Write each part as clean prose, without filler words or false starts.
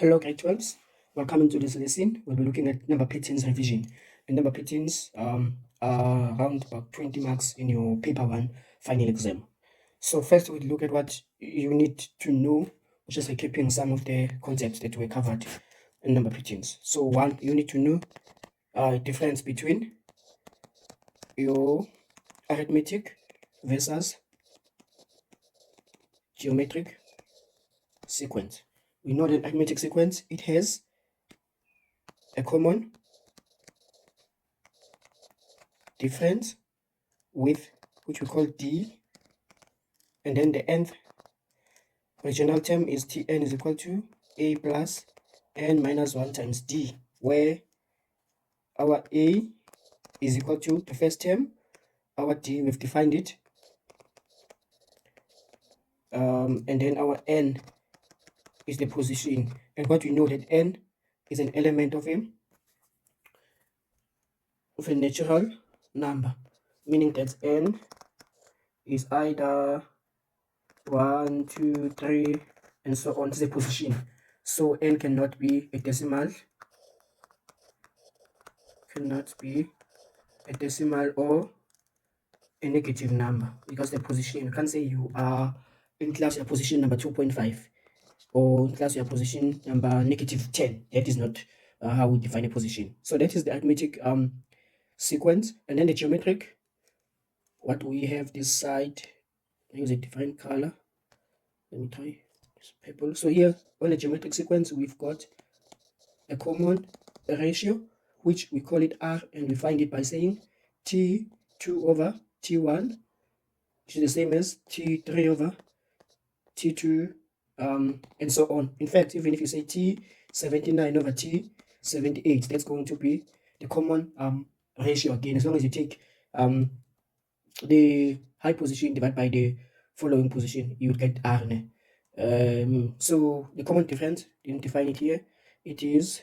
Hello, grade 12s. Welcome to this lesson. We'll be looking at number patterns revision. And number patterns are around about 20 marks in your paper one final exam. So first we'll look at what you need to know, just recapping some of the concepts that were covered in number patterns. So one, you need to know difference between your arithmetic versus geometric sequence. We know that arithmetic sequence, it has a common difference with which we call d, and then the nth original term is Tn is equal to a plus n minus 1 times d, where our a is equal to the first term, our d, we've defined it, and then our n is the position. And what we know that n is an element of a natural number, meaning that n is either 1, 2, 3, and so on to the position. So n cannot be a decimal, or a negative number, because the position, you can't say you are in class your position number 2.5 or in class your position number negative 10. That is not how we define a position. So that is the arithmetic sequence. And then the geometric, what we have this side, use a different color. Let me try this purple. So here on the geometric sequence, we've got a common ratio, which we call it R, and we find it by saying T2 over T1, which is the same as T3 over T2, and so on. In fact, even if you say T79 over T78, that's going to be the common ratio again, as long as you take the high position divided by the following position, you would get R. So the common difference, didn't define it here, it is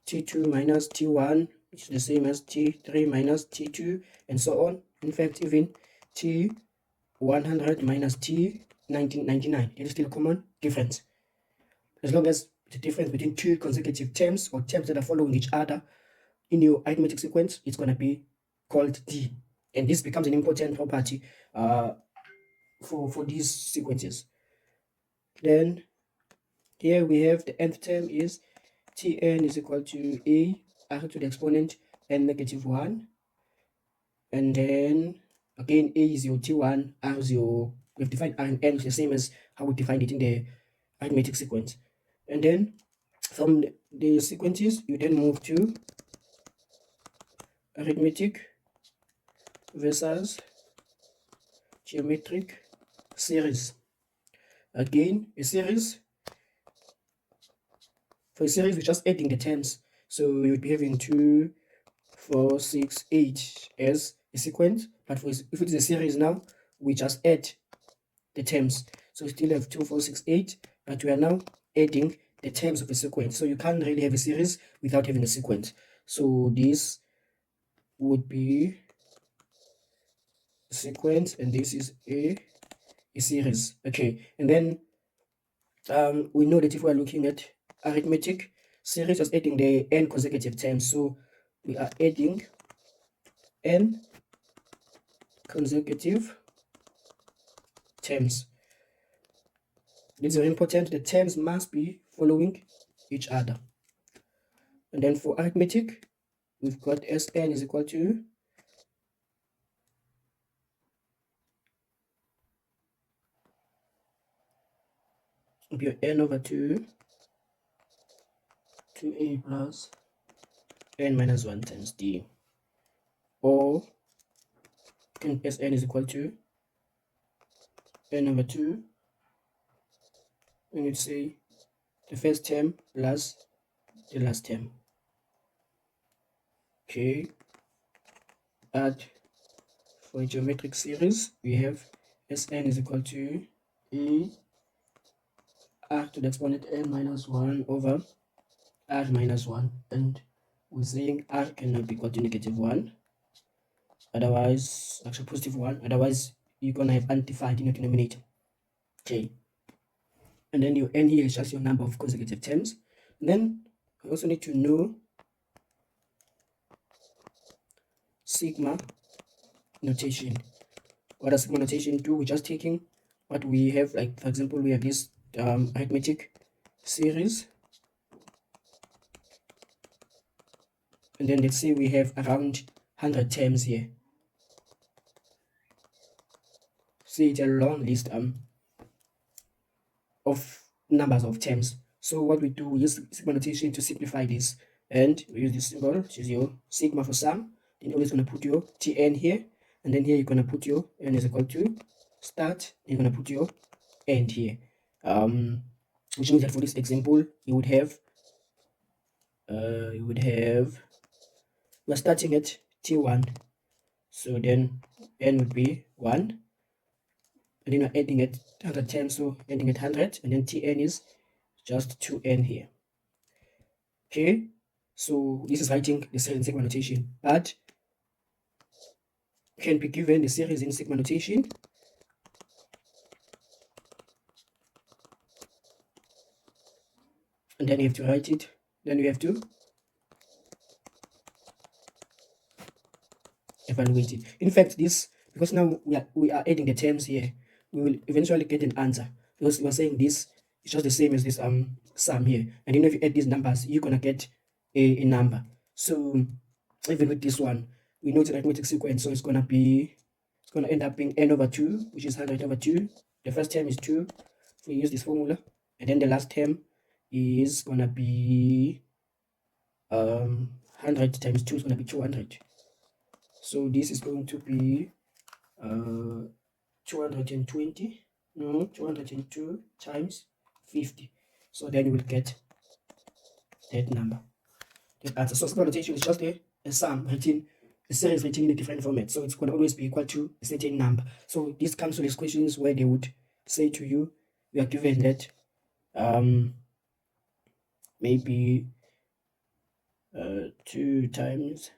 T2 minus T1, which is the same as T3 minus T2, and so on. In fact, even T100 minus T1999, it is still a common difference. As long as the difference between two consecutive terms or terms that are following each other in your arithmetic sequence, it's going to be called D. And this becomes an important property for these sequences. Then here we have the nth term is Tn is equal to a r to the exponent n negative 1. And then again, a is your T1, r is your, we've defined r and n is the same as how we defined it in the arithmetic sequence. And then from the sequences, you then move to arithmetic versus geometric series. Again, a series, for a series, we're just adding the terms. So you would be having 2, 4, 6, 8 as a sequence, but if it is a series now, we just add the terms. So we still have 2, 4, 6, 8, but we are now adding the terms of a sequence. So you can't really have a series without having a sequence. So this would be a sequence, and this is a series. Okay, and then we know that if we're looking at arithmetic series, just adding the n consecutive terms. So we are adding n consecutive terms. This is very important. The terms must be following each other. And then for arithmetic, we've got Sn is equal to n over 2 2a plus n minus 1 times d, or Sn is equal to n over 2, and you'd say the first term plus the last term. Okay, add for a geometric series, we have Sn is equal to a r to the exponent n minus 1 over r minus 1, and we're saying r cannot be equal to negative 1, otherwise, actually positive 1, otherwise you're gonna have undefined in your denominator. Okay, and then your n here is just your number of consecutive terms. And then I also need to know sigma notation. What does sigma notation do? We're just taking what we have, like for example, we have this arithmetic series, and then let's say we have around 100 terms here. See, it's a long list of numbers of terms. So what we do, we use sigma notation to simplify this, and we use this symbol, which is your sigma for sum. Then you're always going to put your tn here, and then here you're going to put your n is equal to start. You're going to put your end here, which means that for this example you would have we're starting at t1, so then n would be 1, and then we're ending at 100 terms, so ending at 100, and then tn is just 2n here. Okay, so this is writing the series in sigma notation, but can be given the series in sigma notation, and then you have to write it. Then you have to evaluate it. In fact, this, because now we are adding the terms here, we will eventually get an answer, because we're saying this is just the same as this sum here, and if you add these numbers, you're gonna get a number. So even with this one, we know it's an arithmetic sequence, so it's gonna end up being n over 2, which is 100 over 2. The first term is 2 if we use this formula, and then the last term is gonna be 100 times 2 is gonna be 200. So this is going to be 220, no, 202 times 50. So then you will get that number, that answer. So sigma notation is just a sum written, a series written in a different format. So it's going to always be equal to a certain number. So this comes to these questions where they would say to you, we are given that maybe 2 times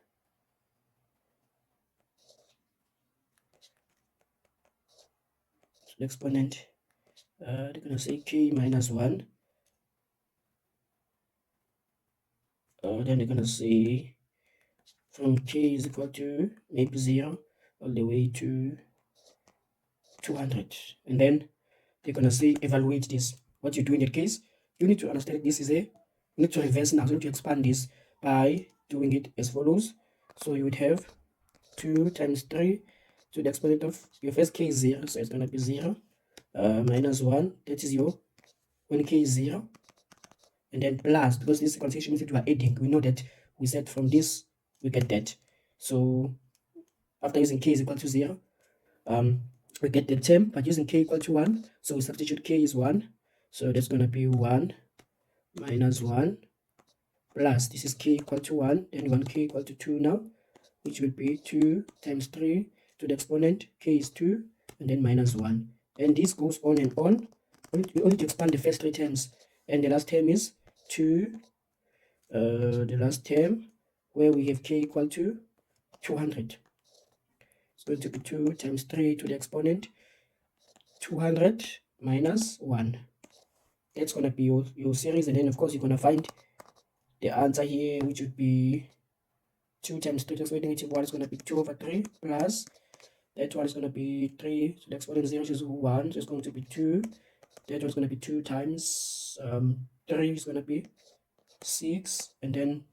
the exponent, they're going to say k minus 1. Then they're going to say from k is equal to maybe 0 all the way to 200. And then they're going to say evaluate this. What you do in that case, you need to understand this is you need to reverse now. So you need to expand this by doing it as follows. So you would have 2 times 3 to the exponent of your first k is 0, so it's going to be 0 minus 1, that is your, when k is 0, and then plus, because this sequentiation means that we are adding, we know that we said from this we get that. So after using k is equal to 0, we get the term, but using k equal to 1, so we substitute k is 1, so that's going to be 1 minus 1 plus, this is k equal to 1, then 1k equal to 2 now, which will be 2 times 3 to the exponent, k is 2, and then minus 1. And this goes on and on. We only to expand the first 3 terms, and the last term is 2, the last term, where we have k equal to 200. It's going to be 2 times 3 to the exponent, 200 minus 1. That's going to be your series, and then of course you're going to find the answer here, which would be 2 times 3 to the exponent negative 1 is going to be 2 over 3 plus that one is going to be 3 to the exponent 0, which is 1, so it's going to be 2. That one's going to be 2 times 3 is going to be 6, and then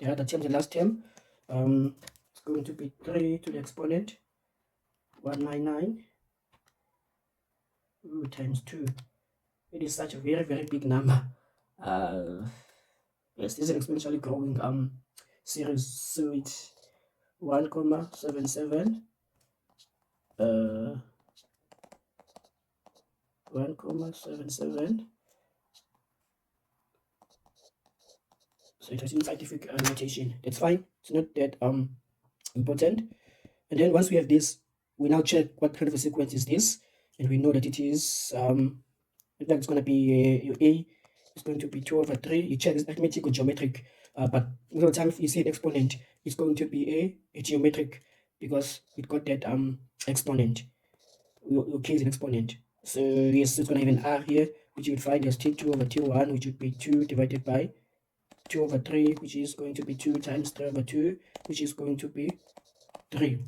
the other term, the last term, it's going to be 3 to the exponent 199 times 2. It is such a very, very big number. Yes, this is an exponentially growing series, so it's 1,77 1,77. So it has in scientific notation. That's fine. It's not that important. And then once we have this, we now check what kind of a sequence is this, and we know that it is in fact it's going to be your a is going to be 2 over 3. You check is arithmetic or geometric, but most of the time if you see an exponent, it's going to be a geometric, because it got that exponent. Your k is an exponent, so yes, it's going to have an r here, which you would find as T2 over T1, which would be 2 divided by 2 over 3, which is going to be 2 times 3 over 2, which is going to be 3.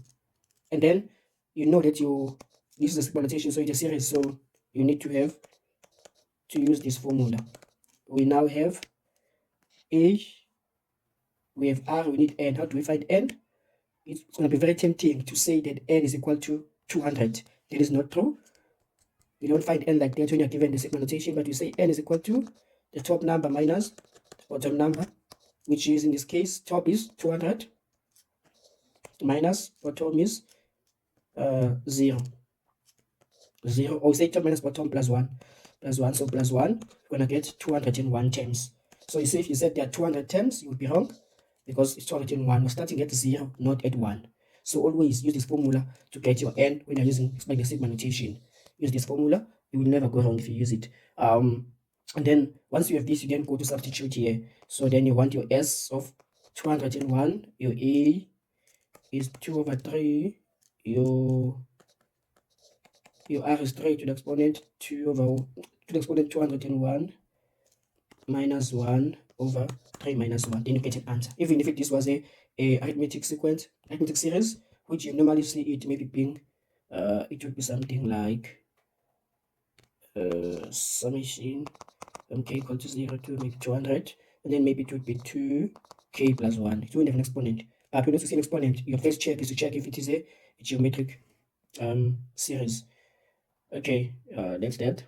And then you know that this is a multiplication, so it's a series, so you need to use this formula. We now have A, we have R, we need N. How do we find N? It's going to be very tempting to say that N is equal to 200. That is not true. You don't find N like that when you're given the sigma notation, but you say N is equal to the top number minus the bottom number, which is in this case, top is 200 minus bottom is 0. 0, or say top minus bottom plus 1. Plus 1, so plus 1, we're going to get 201 terms. So you see, if you said there are 200 terms, you would be wrong because it's 201. We're starting at 0, not at 1. So always use this formula to get your N when you're using the sigma notation. Use this formula. You will never go wrong if you use it. And then once you have this, you then go to substitute here. So then you want your S of 201, your A is 2 over 3, your R is 3 to the exponent 201 minus 1 over 3 minus 1. Then you get an answer. Even if this was a arithmetic series, which you normally see it maybe being, it would be something like summation from k equal to 0 to maybe 200, and then maybe it would be 2k plus 1. It won't have an exponent. But when you see an exponent, your first check is to check if it is a geometric series. Okay, that's that.